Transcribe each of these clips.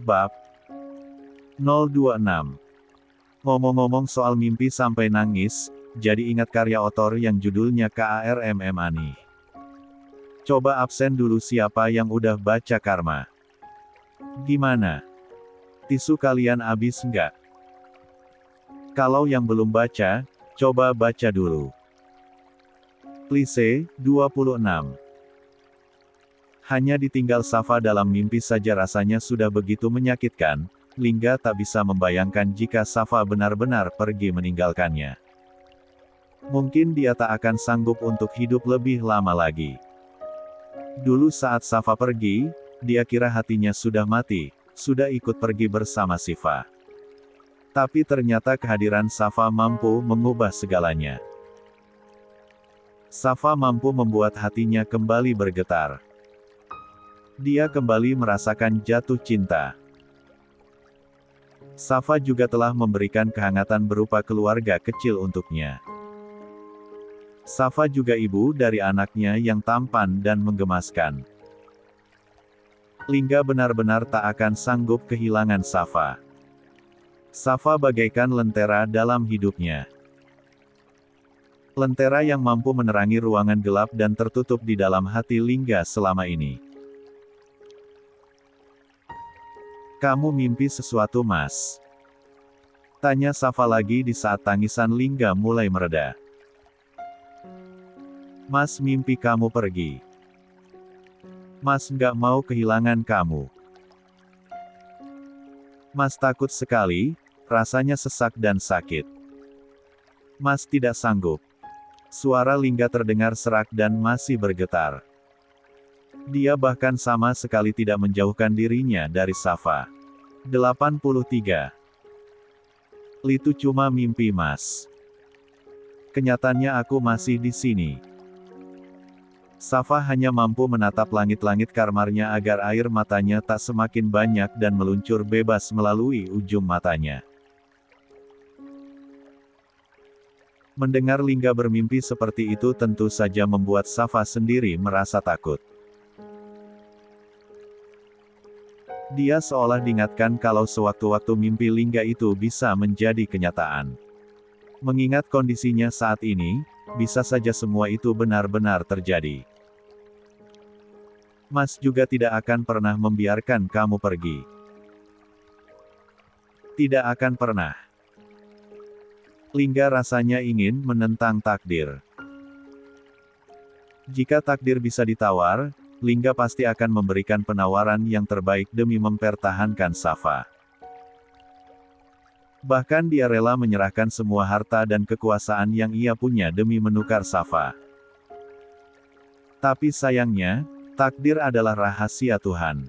Bab 026. Ngomong-ngomong soal mimpi sampai nangis, jadi ingat karya otor yang judulnya KARMMA nih. Coba absen dulu siapa yang udah baca Karma. Gimana? Tisu kalian habis nggak? Kalau yang belum baca, coba baca dulu. Klise, 26. Hanya ditinggal Safa dalam mimpi saja rasanya sudah begitu menyakitkan, Lingga tak bisa membayangkan jika Safa benar-benar pergi meninggalkannya. Mungkin dia tak akan sanggup untuk hidup lebih lama lagi. Dulu saat Safa pergi, dia kira hatinya sudah mati, sudah ikut pergi bersama Siva. Tapi ternyata kehadiran Safa mampu mengubah segalanya. Safa mampu membuat hatinya kembali bergetar. Dia kembali merasakan jatuh cinta. Safa juga telah memberikan kehangatan berupa keluarga kecil untuknya. Safa juga ibu dari anaknya yang tampan dan menggemaskan. Lingga benar-benar tak akan sanggup kehilangan Safa. Safa bagaikan lentera dalam hidupnya. Lentera yang mampu menerangi ruangan gelap dan tertutup di dalam hati Lingga selama ini. Kamu mimpi sesuatu, Mas? Tanya Safa lagi di saat tangisan Lingga mulai mereda. Mas mimpi kamu pergi. Mas nggak mau kehilangan kamu. Mas takut sekali, rasanya sesak dan sakit. Mas tidak sanggup. Suara Lingga terdengar serak dan masih bergetar. Dia bahkan sama sekali tidak menjauhkan dirinya dari Safa. 83. Itu cuma mimpi, Mas. Kenyataannya aku masih di sini. Safa hanya mampu menatap langit-langit kamarnya agar air matanya tak semakin banyak dan meluncur bebas melalui ujung matanya. Mendengar Lingga bermimpi seperti itu tentu saja membuat Safa sendiri merasa takut. Dia seolah diingatkan kalau sewaktu-waktu mimpi Lingga itu bisa menjadi kenyataan. Mengingat kondisinya saat ini, bisa saja semua itu benar-benar terjadi. Mas juga tidak akan pernah membiarkan kamu pergi. Tidak akan pernah. Lingga rasanya ingin menentang takdir. Jika takdir bisa ditawar, Lingga pasti akan memberikan penawaran yang terbaik demi mempertahankan Safa. Bahkan dia rela menyerahkan semua harta dan kekuasaan yang ia punya demi menukar Safa. Tapi sayangnya, takdir adalah rahasia Tuhan.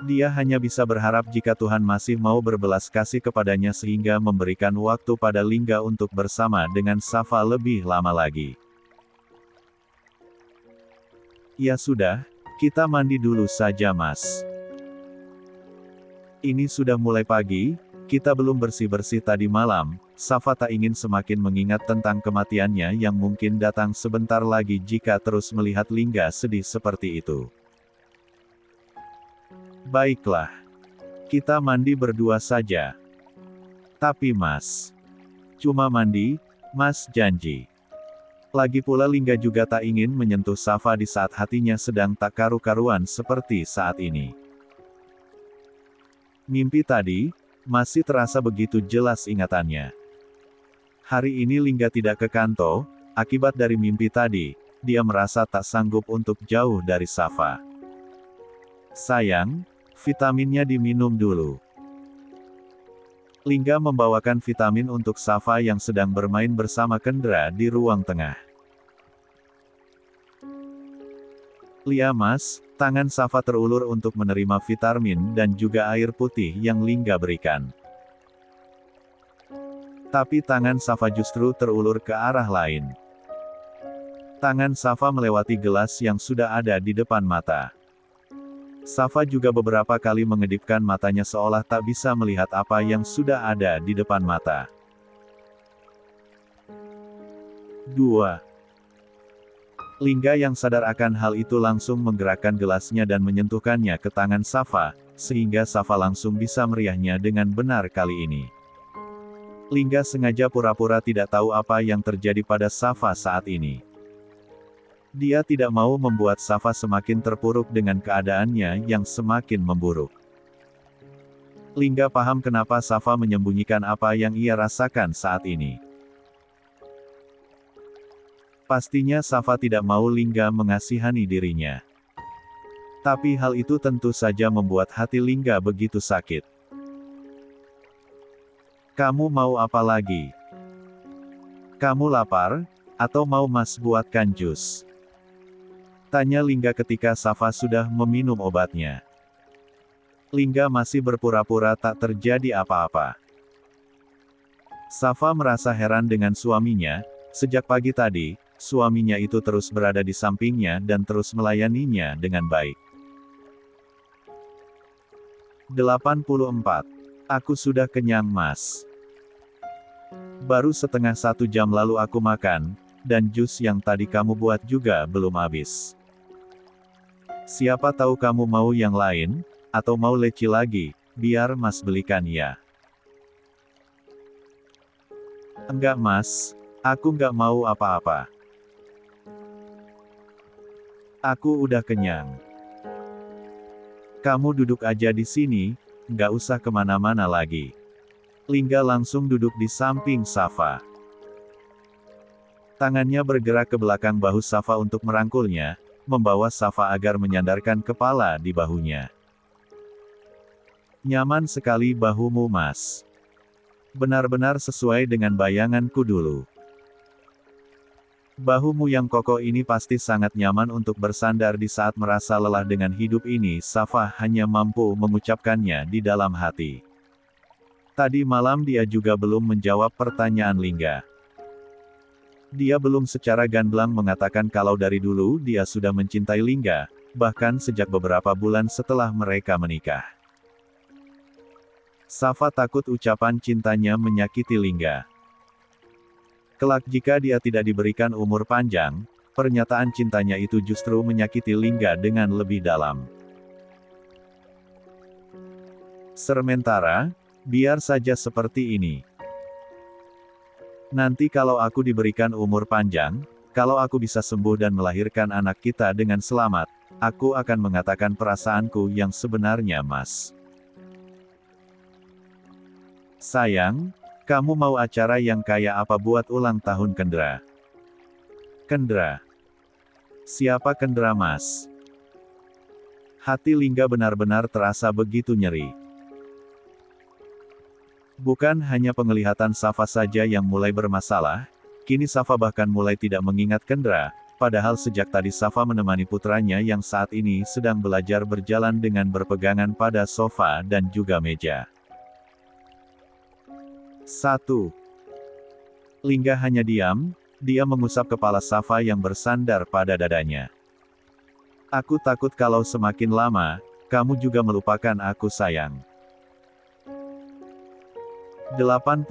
Dia hanya bisa berharap jika Tuhan masih mau berbelas kasih kepadanya sehingga memberikan waktu pada Lingga untuk bersama dengan Safa lebih lama lagi. Ya sudah, kita mandi dulu saja, Mas. Ini sudah mulai pagi, kita belum bersih-bersih tadi malam. Safa tak ingin semakin mengingat tentang kematiannya yang mungkin datang sebentar lagi jika terus melihat Lingga sedih seperti itu. Baiklah. Kita mandi berdua saja. Tapi Mas. Cuma mandi, Mas janji. Lagi pula Lingga juga tak ingin menyentuh Safa di saat hatinya sedang tak karu-karuan seperti saat ini. Mimpi tadi, masih terasa begitu jelas ingatannya. Hari ini Lingga tidak ke kantor, akibat dari mimpi tadi, dia merasa tak sanggup untuk jauh dari Safa. Sayang, vitaminnya diminum dulu. Lingga membawakan vitamin untuk Safa yang sedang bermain bersama Kendra di ruang tengah. Lia Mas, tangan Safa terulur untuk menerima vitamin dan juga air putih yang Lingga berikan. Tapi tangan Safa justru terulur ke arah lain. Tangan Safa melewati gelas yang sudah ada di depan mata. Safa juga beberapa kali mengedipkan matanya seolah tak bisa melihat apa yang sudah ada di depan mata. 2. Lingga yang sadar akan hal itu langsung menggerakkan gelasnya dan menyentuhkannya ke tangan Safa, sehingga Safa langsung bisa meriahnya dengan benar kali ini. Lingga sengaja pura-pura tidak tahu apa yang terjadi pada Safa saat ini. Dia tidak mau membuat Safa semakin terpuruk dengan keadaannya yang semakin memburuk. Lingga paham kenapa Safa menyembunyikan apa yang ia rasakan saat ini. Pastinya Safa tidak mau Lingga mengasihani dirinya. Tapi hal itu tentu saja membuat hati Lingga begitu sakit. Kamu mau apa lagi? Kamu lapar? Atau mau Mas buatkan jus? Tanya Lingga ketika Safa sudah meminum obatnya. Lingga masih berpura-pura tak terjadi apa-apa. Safa merasa heran dengan suaminya. Sejak pagi tadi, suaminya itu terus berada di sampingnya dan terus melayaninya dengan baik. 84. Aku sudah kenyang Mas. Baru setengah 1 jam lalu aku makan, dan jus yang tadi kamu buat juga belum habis. Siapa tahu kamu mau yang lain, atau mau leci lagi, biar Mas belikan ya. Enggak Mas, aku nggak mau apa-apa. Aku udah kenyang. Kamu duduk aja di sini, nggak usah kemana-mana lagi. Lingga langsung duduk di samping Safa. Tangannya bergerak ke belakang bahu Safa untuk merangkulnya, membawa Safa agar menyandarkan kepala di bahunya. Nyaman sekali bahumu Mas. Benar-benar sesuai dengan bayanganku dulu. Bahumu yang kokoh ini pasti sangat nyaman untuk bersandar di saat merasa lelah dengan hidup ini. Safa hanya mampu mengucapkannya di dalam hati. Tadi malam dia juga belum menjawab pertanyaan Lingga. Dia belum secara gamblang mengatakan kalau dari dulu dia sudah mencintai Lingga, bahkan sejak beberapa bulan setelah mereka menikah. Safa takut ucapan cintanya menyakiti Lingga. Kelak jika dia tidak diberikan umur panjang, pernyataan cintanya itu justru menyakiti Lingga dengan lebih dalam. Sementara, biar saja seperti ini. Nanti kalau aku diberikan umur panjang, kalau aku bisa sembuh dan melahirkan anak kita dengan selamat, aku akan mengatakan perasaanku yang sebenarnya Mas. Sayang, kamu mau acara yang kayak apa buat ulang tahun Kendra? Kendra? Siapa Kendra Mas? Hati Lingga benar-benar terasa begitu nyeri. Bukan hanya penglihatan Safa saja yang mulai bermasalah, kini Safa bahkan mulai tidak mengingat Kendra, padahal sejak tadi Safa menemani putranya yang saat ini sedang belajar berjalan dengan berpegangan pada sofa dan juga meja. 1. Lingga hanya diam, dia mengusap kepala Safa yang bersandar pada dadanya. Aku takut kalau semakin lama, kamu juga melupakan aku sayang. 85.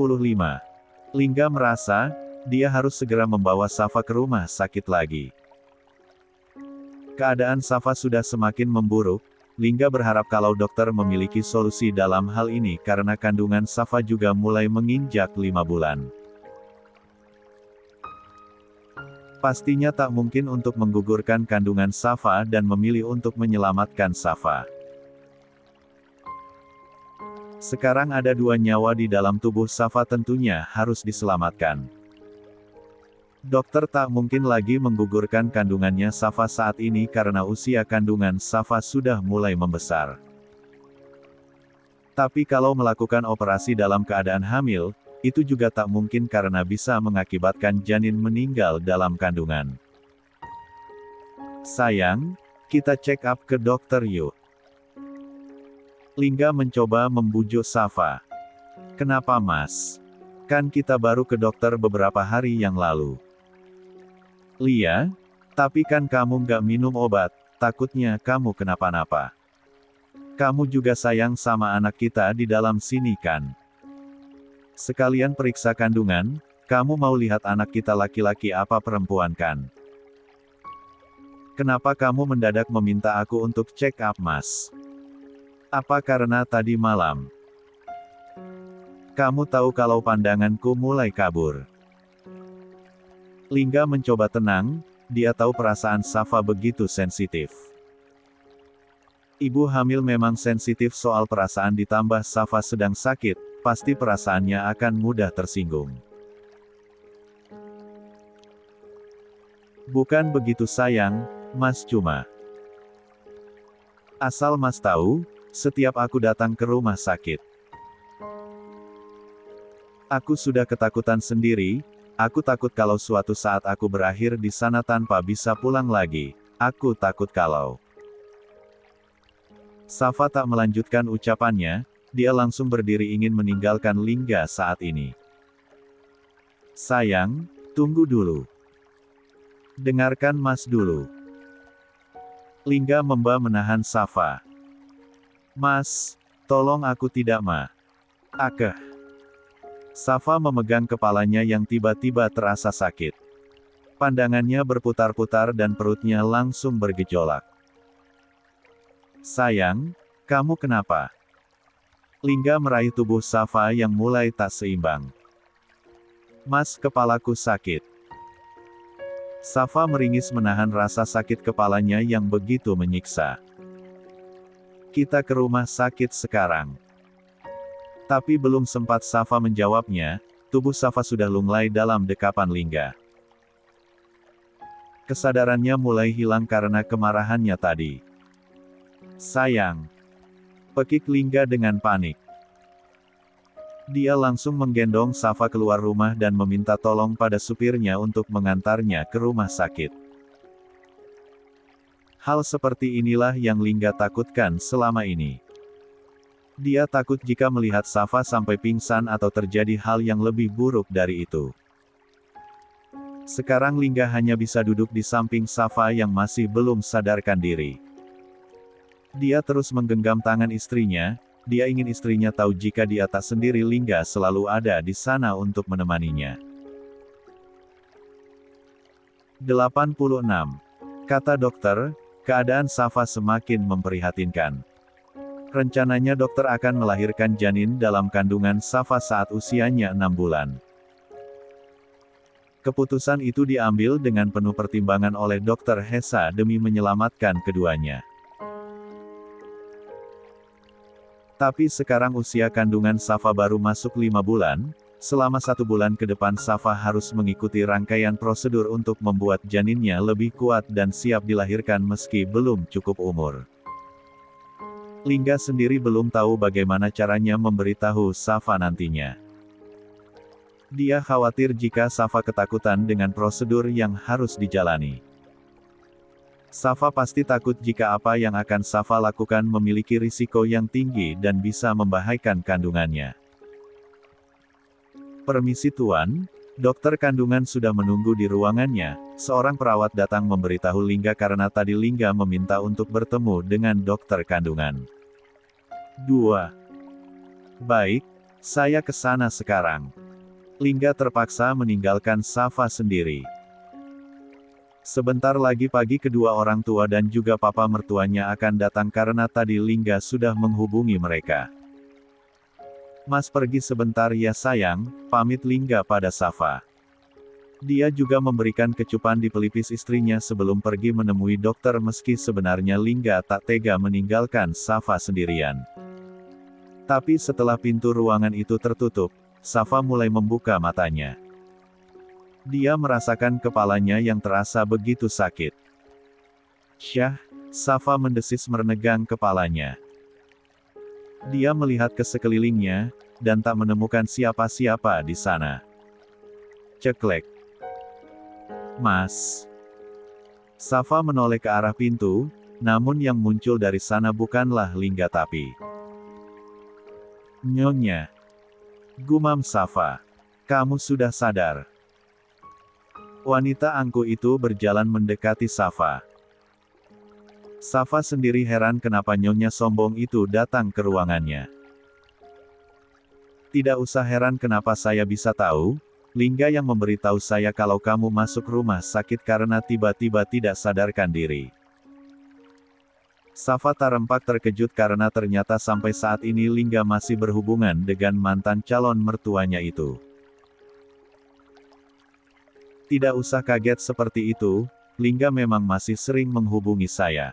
Lingga merasa, dia harus segera membawa Safa ke rumah sakit lagi. Keadaan Safa sudah semakin memburuk. Lingga berharap kalau dokter memiliki solusi dalam hal ini karena kandungan Safa juga mulai menginjak 5 bulan. Pastinya tak mungkin untuk menggugurkan kandungan Safa dan memilih untuk menyelamatkan Safa. Sekarang ada 2 nyawa di dalam tubuh Safa tentunya harus diselamatkan. Dokter tak mungkin lagi menggugurkan kandungannya Safa saat ini karena usia kandungan Safa sudah mulai membesar. Tapi kalau melakukan operasi dalam keadaan hamil, itu juga tak mungkin karena bisa mengakibatkan janin meninggal dalam kandungan. Sayang, kita check up ke dokter yuk. Lingga mencoba membujuk Safa. Kenapa Mas? Kan kita baru ke dokter beberapa hari yang lalu. Lia, tapi kan kamu nggak minum obat, takutnya kamu kenapa-napa. Kamu juga sayang sama anak kita di dalam sini kan? Sekalian periksa kandungan, kamu mau lihat anak kita laki-laki apa perempuan kan? Kenapa kamu mendadak meminta aku untuk check up Mas? Apa karena tadi malam? Kamu tahu kalau pandanganku mulai kabur. Lingga mencoba tenang, dia tahu perasaan Safa begitu sensitif. Ibu hamil memang sensitif soal perasaan, ditambah Safa sedang sakit, pasti perasaannya akan mudah tersinggung. Bukan begitu sayang, Mas, cuma asal Mas tahu, setiap aku datang ke rumah sakit, aku sudah ketakutan sendiri. Aku takut kalau suatu saat aku berakhir di sana tanpa bisa pulang lagi. Aku takut kalau... Safa tak melanjutkan ucapannya, dia langsung berdiri ingin meninggalkan Lingga saat ini. Sayang, tunggu dulu. Dengarkan Mas dulu. Lingga menahan Safa. Mas, tolong aku tidak Akeh. Safa memegang kepalanya yang tiba-tiba terasa sakit. Pandangannya berputar-putar dan perutnya langsung bergejolak. Sayang, kamu kenapa? Lingga meraih tubuh Safa yang mulai tak seimbang. Mas, kepalaku sakit. Safa meringis menahan rasa sakit kepalanya yang begitu menyiksa. Kita ke rumah sakit sekarang. Tapi belum sempat Safa menjawabnya, tubuh Safa sudah lunglai dalam dekapan Lingga. Kesadarannya mulai hilang karena kemarahannya tadi. Sayang. Pekik Lingga dengan panik. Dia langsung menggendong Safa keluar rumah dan meminta tolong pada supirnya untuk mengantarnya ke rumah sakit. Hal seperti inilah yang Lingga takutkan selama ini. Dia takut jika melihat Safa sampai pingsan atau terjadi hal yang lebih buruk dari itu. Sekarang Lingga hanya bisa duduk di samping Safa yang masih belum sadarkan diri. Dia terus menggenggam tangan istrinya, dia ingin istrinya tahu jika dia tak sendiri. Lingga selalu ada di sana untuk menemaninya. 86. Kata dokter, keadaan Safa semakin memprihatinkan. Rencananya dokter akan melahirkan janin dalam kandungan Safa saat usianya 6 bulan. Keputusan itu diambil dengan penuh pertimbangan oleh Dr. Hesa demi menyelamatkan keduanya. Tapi sekarang usia kandungan Safa baru masuk 5 bulan, selama 1 bulan ke depan Safa harus mengikuti rangkaian prosedur untuk membuat janinnya lebih kuat dan siap dilahirkan meski belum cukup umur. Lingga sendiri belum tahu bagaimana caranya memberitahu Safa nantinya. Dia khawatir jika Safa ketakutan dengan prosedur yang harus dijalani. Safa pasti takut jika apa yang akan Safa lakukan memiliki risiko yang tinggi dan bisa membahayakan kandungannya. Permisi Tuan, dokter kandungan sudah menunggu di ruangannya. Seorang perawat datang memberitahu Lingga karena tadi Lingga meminta untuk bertemu dengan dokter kandungan. 2. Baik, saya ke sana sekarang. Lingga terpaksa meninggalkan Safa sendiri. Sebentar lagi pagi kedua orang tua dan juga papa mertuanya akan datang karena tadi Lingga sudah menghubungi mereka. Mas pergi sebentar ya sayang, pamit Lingga pada Safa. Dia juga memberikan kecupan di pelipis istrinya sebelum pergi menemui dokter meski sebenarnya Lingga tak tega meninggalkan Safa sendirian. Tapi setelah pintu ruangan itu tertutup, Safa mulai membuka matanya. Dia merasakan kepalanya yang terasa begitu sakit. Syah, Safa mendesis merenegang kepalanya. Dia melihat ke sekelilingnya, dan tak menemukan siapa-siapa di sana. Ceklek. Mas. Safa menoleh ke arah pintu, namun yang muncul dari sana bukanlah Lingga tapi Nyonya. Gumam Safa. Kamu sudah sadar. Wanita angkuh itu berjalan mendekati Safa. Safa sendiri heran kenapa Nyonya sombong itu datang ke ruangannya. Tidak usah heran kenapa saya bisa tahu, Lingga yang memberitahu saya kalau kamu masuk rumah sakit karena tiba-tiba tidak sadarkan diri. Safa terempak terkejut karena ternyata sampai saat ini Lingga masih berhubungan dengan mantan calon mertuanya itu. Tidak usah kaget seperti itu, Lingga memang masih sering menghubungi saya.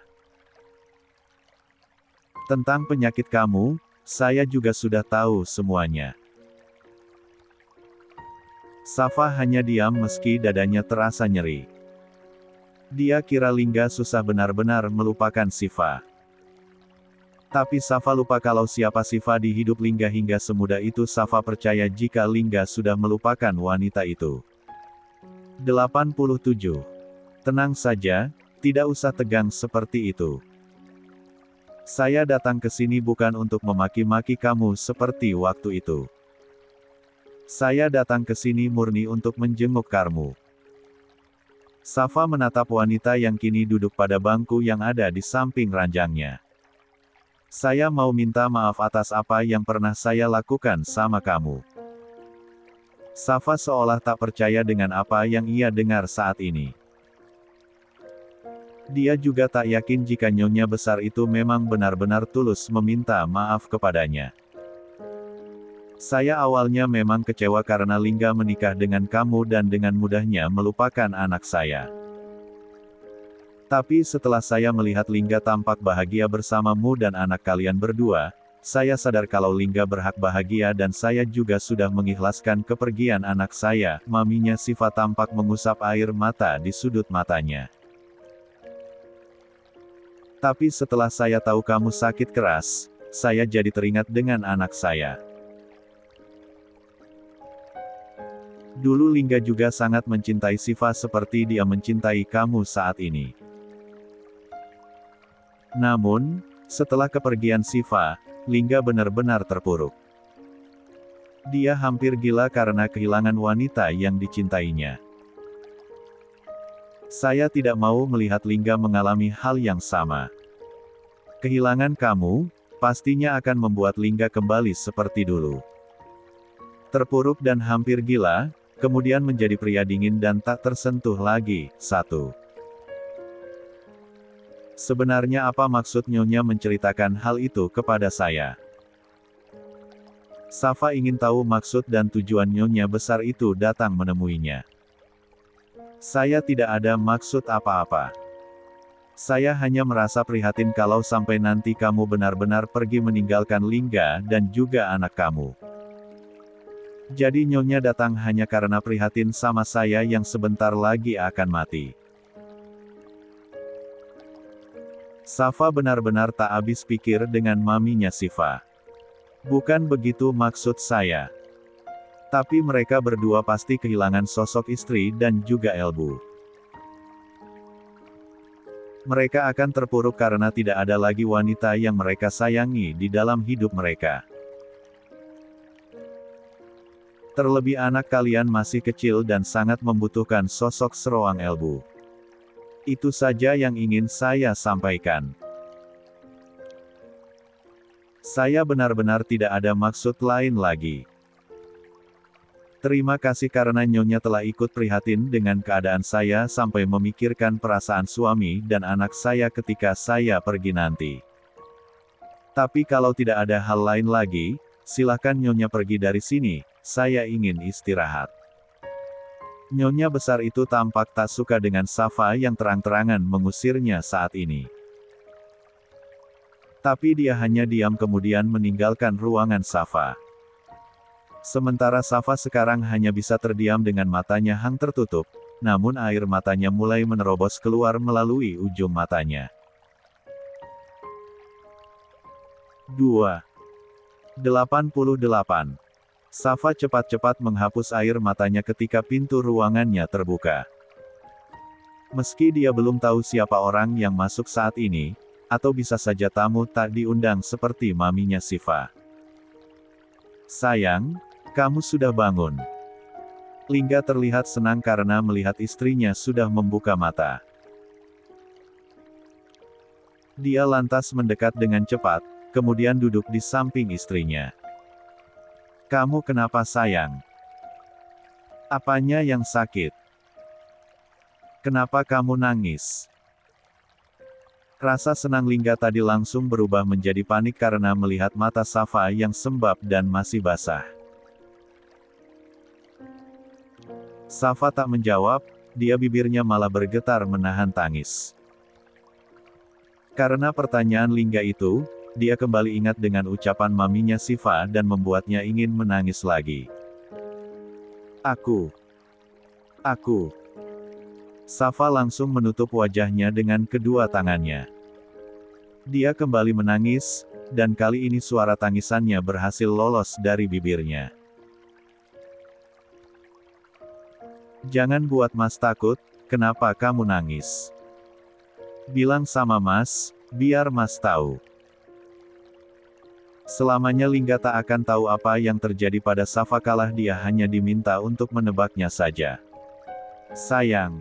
Tentang penyakit kamu, saya juga sudah tahu semuanya. Safa hanya diam meski dadanya terasa nyeri. Dia kira Lingga susah benar-benar melupakan Siva. Tapi Safa lupa kalau siapa Siva di hidup Lingga hingga semudah itu Safa percaya jika Lingga sudah melupakan wanita itu. 87. Tenang saja, tidak usah tegang seperti itu. Saya datang ke sini bukan untuk memaki-maki kamu seperti waktu itu. Saya datang ke sini murni untuk menjenguk kamu. Safa menatap wanita yang kini duduk pada bangku yang ada di samping ranjangnya. Saya mau minta maaf atas apa yang pernah saya lakukan sama kamu. Safa seolah tak percaya dengan apa yang ia dengar saat ini. Dia juga tak yakin jika nyonya besar itu memang benar-benar tulus meminta maaf kepadanya. Saya awalnya memang kecewa karena Lingga menikah dengan kamu dan dengan mudahnya melupakan anak saya. Tapi setelah saya melihat Lingga tampak bahagia bersamamu dan anak kalian berdua, saya sadar kalau Lingga berhak bahagia dan saya juga sudah mengikhlaskan kepergian anak saya. Maminya Siva tampak mengusap air mata di sudut matanya. Tapi setelah saya tahu kamu sakit keras, saya jadi teringat dengan anak saya. Dulu Lingga juga sangat mencintai Siva seperti dia mencintai kamu saat ini. Namun, setelah kepergian Siva, Lingga benar-benar terpuruk. Dia hampir gila karena kehilangan wanita yang dicintainya. Saya tidak mau melihat Lingga mengalami hal yang sama. Kehilangan kamu, pastinya akan membuat Lingga kembali seperti dulu. Terpuruk dan hampir gila, kemudian menjadi pria dingin dan tak tersentuh lagi. 1. Sebenarnya apa maksud nyonya menceritakan hal itu kepada saya? Safa ingin tahu maksud dan tujuan nyonya besar itu datang menemuinya. Saya tidak ada maksud apa-apa. Saya hanya merasa prihatin kalau sampai nanti kamu benar-benar pergi meninggalkan Lingga dan juga anak kamu. Jadi nyonya datang hanya karena prihatin sama saya yang sebentar lagi akan mati. Safa benar-benar tak habis pikir dengan maminya Siva. Bukan begitu maksud saya. Tapi mereka berdua pasti kehilangan sosok istri dan juga Elbu. Mereka akan terpuruk karena tidak ada lagi wanita yang mereka sayangi di dalam hidup mereka. Terlebih anak kalian masih kecil dan sangat membutuhkan sosok seorang Elbu. Itu saja yang ingin saya sampaikan. Saya benar-benar tidak ada maksud lain lagi. Terima kasih karena nyonya telah ikut prihatin dengan keadaan saya sampai memikirkan perasaan suami dan anak saya ketika saya pergi nanti. Tapi kalau tidak ada hal lain lagi, silakan nyonya pergi dari sini, saya ingin istirahat. Nyonya besar itu tampak tak suka dengan Safa yang terang-terangan mengusirnya saat ini. Tapi dia hanya diam kemudian meninggalkan ruangan Safa. Sementara Safa sekarang hanya bisa terdiam dengan matanya hang tertutup, namun air matanya mulai menerobos keluar melalui ujung matanya. 2. 88. Safa cepat-cepat menghapus air matanya ketika pintu ruangannya terbuka. Meski dia belum tahu siapa orang yang masuk saat ini, atau bisa saja tamu tak diundang seperti maminya Siva. Sayang, kamu sudah bangun. Lingga terlihat senang karena melihat istrinya sudah membuka mata. Dia lantas mendekat dengan cepat, kemudian duduk di samping istrinya. Kamu kenapa sayang? Apanya yang sakit? Kenapa kamu nangis? Rasa senang Lingga tadi langsung berubah menjadi panik karena melihat mata Safa yang sembab dan masih basah. Safa tak menjawab, bibirnya malah bergetar menahan tangis. Karena pertanyaan Lingga itu, dia kembali ingat dengan ucapan maminya Siva dan membuatnya ingin menangis lagi. Aku. Safa langsung menutup wajahnya dengan kedua tangannya. Dia kembali menangis, dan kali ini suara tangisannya berhasil lolos dari bibirnya. Jangan buat Mas takut, kenapa kamu nangis? Bilang sama Mas, biar Mas tahu. Selamanya Lingga tak akan tahu apa yang terjadi pada Safa kalah dia hanya diminta untuk menebaknya saja. Sayang.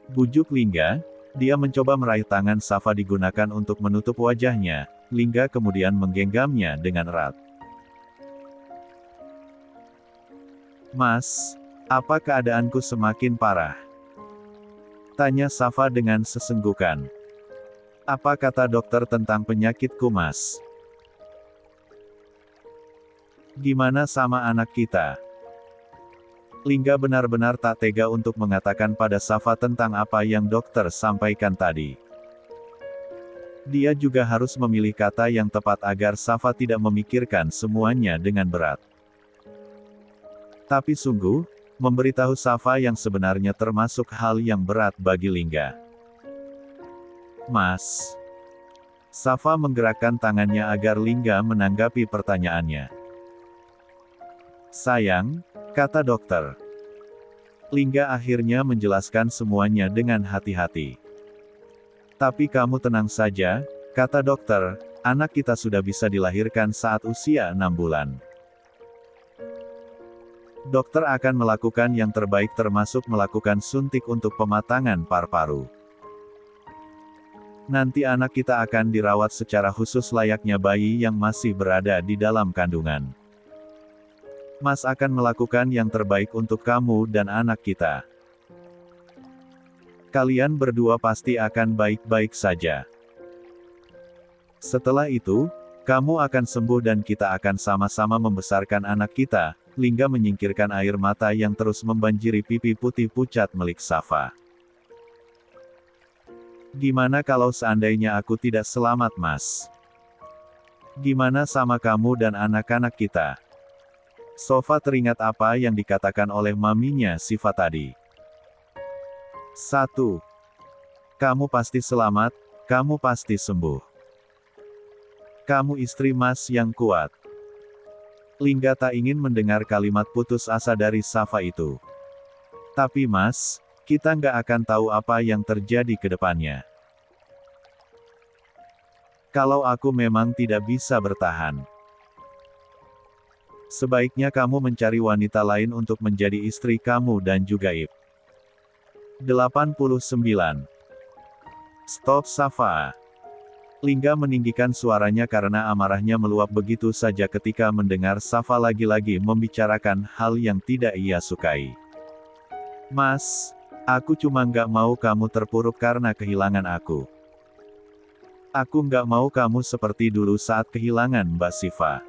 Bujuk Lingga, dia mencoba meraih tangan Safa digunakan untuk menutup wajahnya, Lingga kemudian menggenggamnya dengan erat. Mas, apa keadaanku semakin parah? Tanya Safa dengan sesenggukan. Apa kata dokter tentang penyakitku Mas? Gimana sama anak kita? Lingga benar-benar tak tega untuk mengatakan pada Safa tentang apa yang dokter sampaikan tadi. Dia juga harus memilih kata yang tepat agar Safa tidak memikirkan semuanya dengan berat. Tapi sungguh, memberitahu Safa yang sebenarnya termasuk hal yang berat bagi Lingga. Mas. Safa menggerakkan tangannya agar Lingga menanggapi pertanyaannya. Sayang, kata dokter. Lingga akhirnya menjelaskan semuanya dengan hati-hati. Tapi kamu tenang saja, kata dokter, anak kita sudah bisa dilahirkan saat usia 6 bulan. Dokter akan melakukan yang terbaik termasuk melakukan suntik untuk pematangan paru-paru. Nanti anak kita akan dirawat secara khusus layaknya bayi yang masih berada di dalam kandungan. Mas akan melakukan yang terbaik untuk kamu dan anak kita. Kalian berdua pasti akan baik-baik saja. Setelah itu, kamu akan sembuh dan kita akan sama-sama membesarkan anak kita. Lingga menyingkirkan air mata yang terus membanjiri pipi putih pucat milik Safa. Gimana kalau seandainya aku tidak selamat Mas? Gimana sama kamu dan anak-anak kita? Safa teringat apa yang dikatakan oleh maminya Siva tadi. 1. Kamu pasti selamat, kamu pasti sembuh. Kamu istri Mas yang kuat. Lingga tak ingin mendengar kalimat putus asa dari Safa itu. Tapi Mas, kita nggak akan tahu apa yang terjadi ke depannya. Kalau aku memang tidak bisa bertahan. Sebaiknya kamu mencari wanita lain untuk menjadi istri kamu dan juga Ib. 89. Stop Safa. Lingga meninggikan suaranya karena amarahnya meluap begitu saja ketika mendengar Safa lagi-lagi membicarakan hal yang tidak ia sukai. Mas, aku cuma nggak mau kamu terpuruk karena kehilangan aku. Aku nggak mau kamu seperti dulu saat kehilangan Mbak Siva.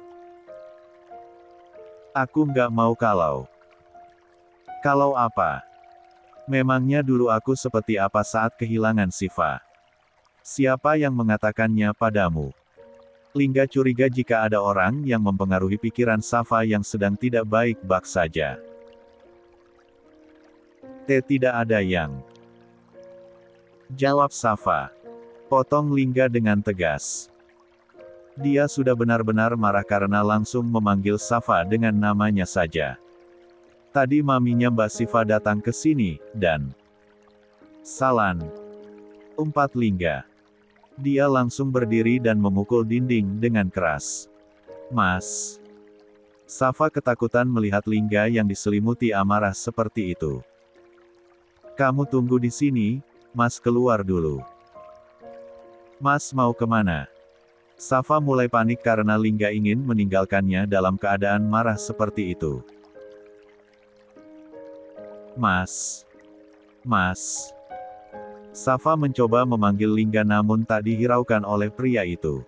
Aku nggak mau kalau. Kalau apa? Memangnya dulu aku seperti apa saat kehilangan Siva? Siapa yang mengatakannya padamu? Lingga curiga jika ada orang yang mempengaruhi pikiran Safa yang sedang tidak baik-baik saja. Tidak ada yang. Jawab Safa. Potong Lingga dengan tegas. Dia sudah benar-benar marah karena langsung memanggil Safa dengan namanya saja. Tadi maminya Mbak Siva datang ke sini, dan Salan. Umpat Lingga. Dia langsung berdiri dan memukul dinding dengan keras. Mas. Safa ketakutan melihat Lingga yang diselimuti amarah seperti itu. Kamu tunggu di sini, Mas keluar dulu. Mas mau kemana? Safa mulai panik karena Lingga ingin meninggalkannya dalam keadaan marah seperti itu. Mas. Mas. Safa mencoba memanggil Lingga namun tak dihiraukan oleh pria itu.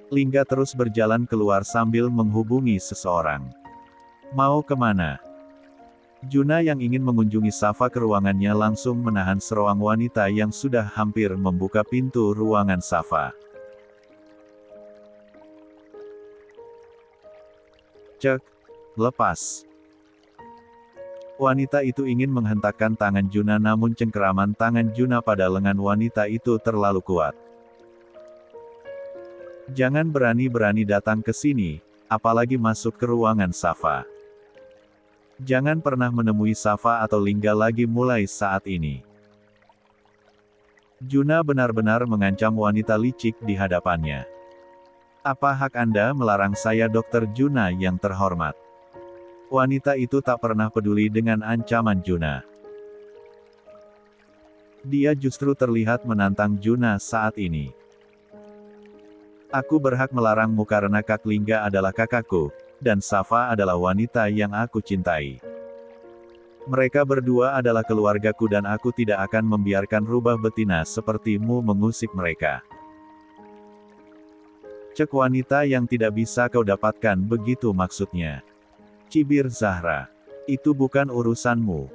Lingga terus berjalan keluar sambil menghubungi seseorang. Mau kemana? Juna yang ingin mengunjungi Safa ke ruangannya langsung menahan seorang wanita yang sudah hampir membuka pintu ruangan Safa. Cek, lepas. Wanita itu ingin menghentakkan tangan Juna namun cengkeraman tangan Juna pada lengan wanita itu terlalu kuat. Jangan berani-berani datang ke sini, apalagi masuk ke ruangan Safa. Jangan pernah menemui Safa atau Lingga lagi mulai saat ini. Juna benar-benar mengancam wanita licik di hadapannya. Apa hak Anda melarang saya, Dokter Juna yang terhormat? Wanita itu tak pernah peduli dengan ancaman Juna. Dia justru terlihat menantang Juna saat ini. Aku berhak melarangmu karena Kak Lingga adalah kakakku, dan Safa adalah wanita yang aku cintai. Mereka berdua adalah keluargaku dan aku tidak akan membiarkan rubah betina sepertimu mengusik mereka. Cek wanita yang tidak bisa kau dapatkan, begitu maksudnya. Cibir Zahra. Itu bukan urusanmu.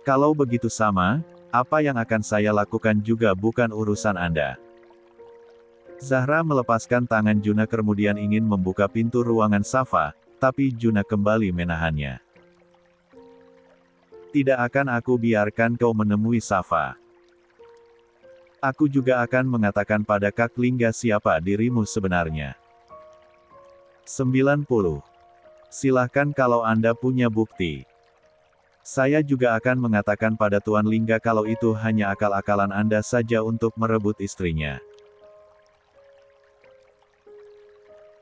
Kalau begitu sama, apa yang akan saya lakukan juga bukan urusan Anda. Zahra melepaskan tangan Juna kemudian ingin membuka pintu ruangan Safa, tapi Juna kembali menahannya. Tidak akan aku biarkan kau menemui Safa. Aku juga akan mengatakan pada Kak Lingga siapa dirimu sebenarnya. 90. Silahkan kalau Anda punya bukti. Saya juga akan mengatakan pada Tuan Lingga kalau itu hanya akal-akalan Anda saja untuk merebut istrinya.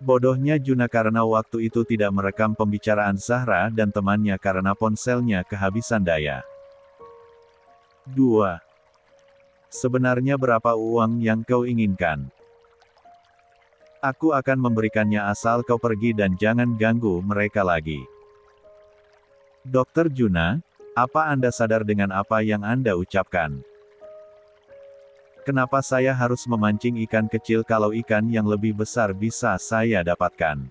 Bodohnya Juna karena waktu itu tidak merekam pembicaraan Zahra dan temannya karena ponselnya kehabisan daya. 2. Sebenarnya berapa uang yang kau inginkan? Aku akan memberikannya asal kau pergi dan jangan ganggu mereka lagi. Dokter Juna, apa Anda sadar dengan apa yang Anda ucapkan? Kenapa saya harus memancing ikan kecil kalau ikan yang lebih besar bisa saya dapatkan?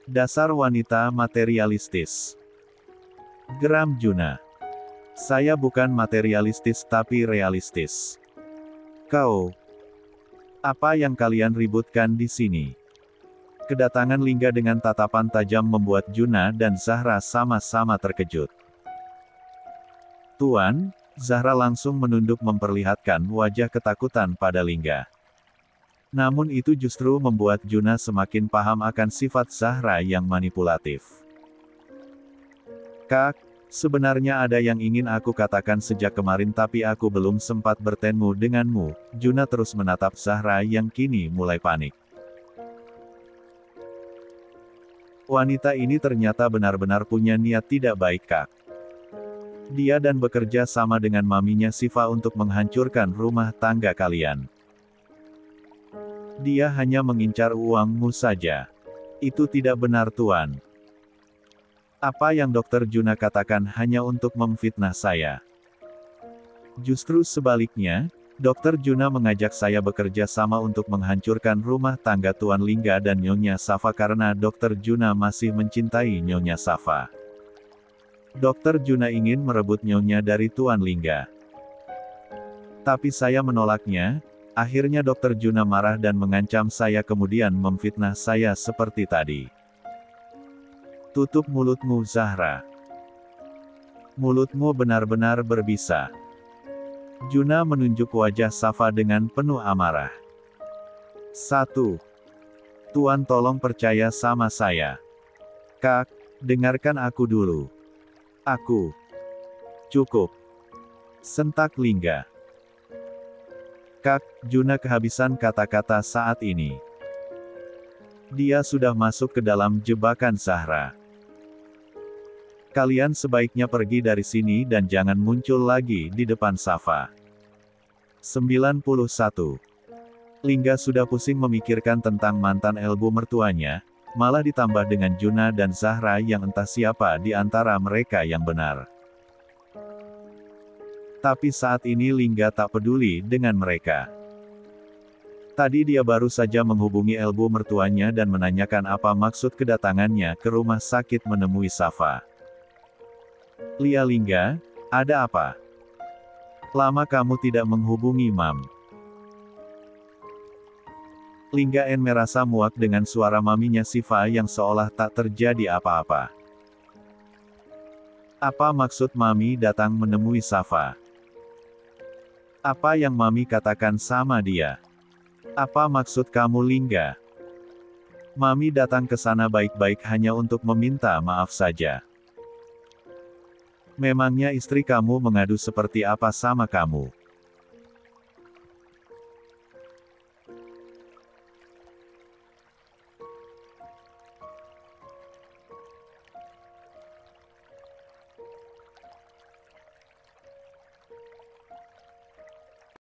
Dasar wanita materialistis. Geram Juna. Saya bukan materialistis tapi realistis. Kau. Apa yang kalian ributkan di sini? Kedatangan Lingga dengan tatapan tajam membuat Juna dan Zahra sama-sama terkejut. Tuan, Zahra langsung menunduk memperlihatkan wajah ketakutan pada Lingga. Namun itu justru membuat Juna semakin paham akan sifat Zahra yang manipulatif. Kak, sebenarnya ada yang ingin aku katakan sejak kemarin tapi aku belum sempat bertemu denganmu. Juna terus menatap Zahra yang kini mulai panik. Wanita ini ternyata benar-benar punya niat tidak baik, Kak. Dia dan bekerja sama dengan maminya Siva untuk menghancurkan rumah tangga kalian. Dia hanya mengincar uangmu saja. Itu tidak benar, Tuan. Apa yang Dokter Juna katakan hanya untuk memfitnah saya. Justru sebaliknya, Dokter Juna mengajak saya bekerja sama untuk menghancurkan rumah tangga Tuan Lingga dan Nyonya Safa karena Dokter Juna masih mencintai Nyonya Safa. Dokter Juna ingin merebut Nyonya dari Tuan Lingga. Tapi saya menolaknya. Akhirnya Dokter Juna marah dan mengancam saya kemudian memfitnah saya seperti tadi. Tutup mulutmu, Zahra. Mulutmu benar-benar berbisa. Juna menunjuk wajah Safa dengan penuh amarah. 1. Tuan tolong percaya sama saya. Kak, dengarkan aku dulu. Aku. Cukup. Sentak Lingga. Kak, Juna kehabisan kata-kata saat ini. Dia sudah masuk ke dalam jebakan Zahra. Kalian sebaiknya pergi dari sini dan jangan muncul lagi di depan Safa. 91. Lingga sudah pusing memikirkan tentang mantan elbu mertuanya, malah ditambah dengan Juna dan Zahra yang entah siapa di antara mereka yang benar. Tapi saat ini Lingga tak peduli dengan mereka. Tadi dia baru saja menghubungi Elbu mertuanya dan menanyakan apa maksud kedatangannya ke rumah sakit menemui Safa. Lia Lingga, ada apa? Lama kamu tidak menghubungi Mam. Lingga En merasa muak dengan suara maminya Sifa yang seolah tak terjadi apa-apa. Apa maksud Mami datang menemui Safa? Apa yang Mami katakan sama dia? Apa maksud kamu Lingga? Mami datang ke sana baik-baik hanya untuk meminta maaf saja. Memangnya istri kamu mengadu seperti apa sama kamu?